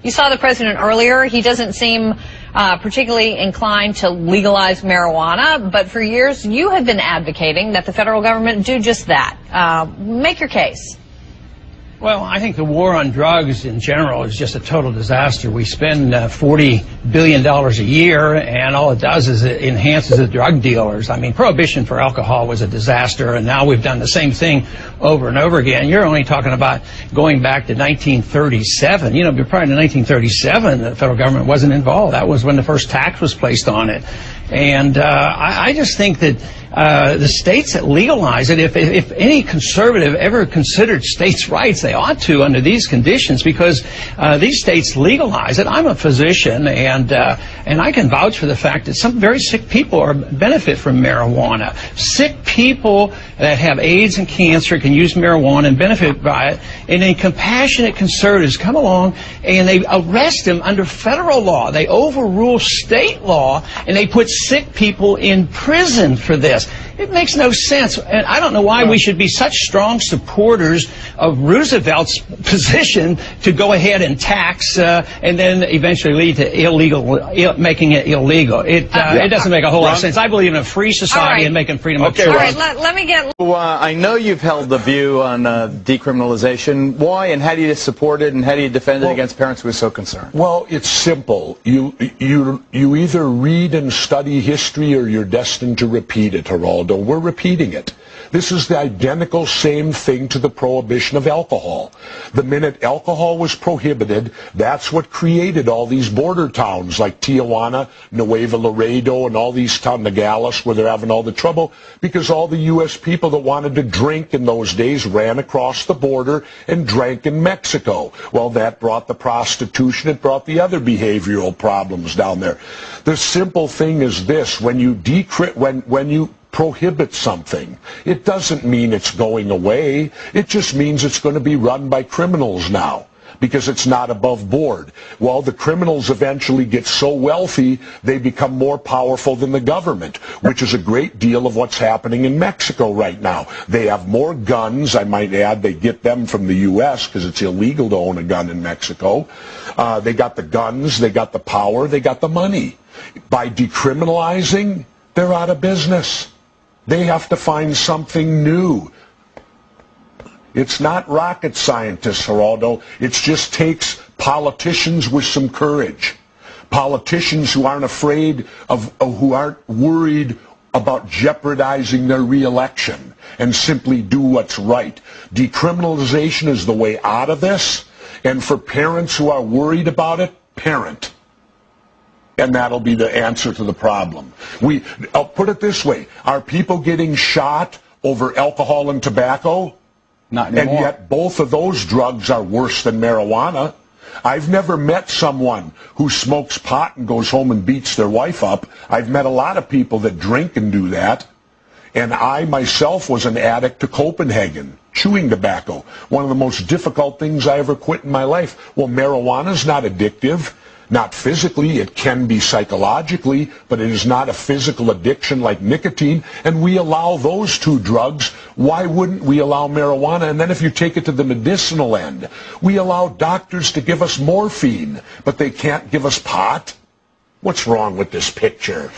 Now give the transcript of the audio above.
You saw the president earlier. He doesn't seem particularly inclined to legalize marijuana, but for years you have been advocating that the federal government do just that. Make your case. Well, I think the war on drugs in general is just a total disaster. We spend $40 billion a year, and all it does is it enhances the drug dealers. I mean, prohibition for alcohol was a disaster, and now we've done the same thing over and over again. You're only talking about going back to 1937. You know, prior to 1937, the federal government wasn't involved. That was when the first tax was placed on it. And I just think that the states that legalize it, if any conservative ever considered states' rights, they ought to under these conditions, because these states legalize it. I'm a physician, and I can vouch for the fact that some very sick people benefit from marijuana. Sick people that have AIDS and cancer can use marijuana and benefit by it. And then compassionate conservatives come along and they arrest them under federal law. They overrule state law and they put sick people in prison for this. It makes no sense, and I don't know why we should be such strong supporters of Roosevelt's position to go ahead and tax and then eventually lead to making it illegal. It doesn't make a whole lot of sense. I believe in a free society and making freedom of choice. All right, let me get... I know you've held the view on decriminalization. Why, and how do you support it, and how do you defend it against parents who are so concerned? Well, it's simple. You either read and study history or you're destined to repeat it, Geraldo. We're repeating it. This is the identical same thing to the prohibition of alcohol. The minute alcohol was prohibited, that's what created all these border towns like Tijuana, Nuevo Laredo, and all these towns, Nogales, where they're having all the trouble, because all the U.S. people that wanted to drink in those days ran across the border and drank in Mexico. Well, that brought the prostitution. It brought the other behavioral problems down there. The simple thing is this: when you prohibit something, it doesn't mean it's going away. It just means it's going to be run by criminals now, because it's not above board. Well, the criminals eventually get so wealthy, they become more powerful than the government, which is a great deal of what's happening in Mexico right now. They have more guns, I might add. They get them from the U.S. because it's illegal to own a gun in Mexico. They got the guns, they got the power, they got the money. By decriminalizing, they're out of business. They have to find something new. It's not rocket scientists, Geraldo. It just takes politicians with some courage. Politicians who aren't afraid of, who aren't worried about jeopardizing their reelection and simply do what's right. Decriminalization is the way out of this. And for parents who are worried about it, parent. And that'll be the answer to the problem. I'll put it this way. Are people getting shot over alcohol and tobacco? Not anymore. And yet both of those drugs are worse than marijuana. I've never met someone who smokes pot and goes home and beats their wife up. I've met a lot of people that drink and do that. And I myself was an addict to Copenhagen, chewing tobacco. One of the most difficult things I ever quit in my life. Well, marijuana's not addictive. Not physically, it can be psychologically, but it is not a physical addiction like nicotine, and we allow those two drugs. Why wouldn't we allow marijuana? And then if you take it to the medicinal end, we allow doctors to give us morphine, but they can't give us pot? What's wrong with this picture?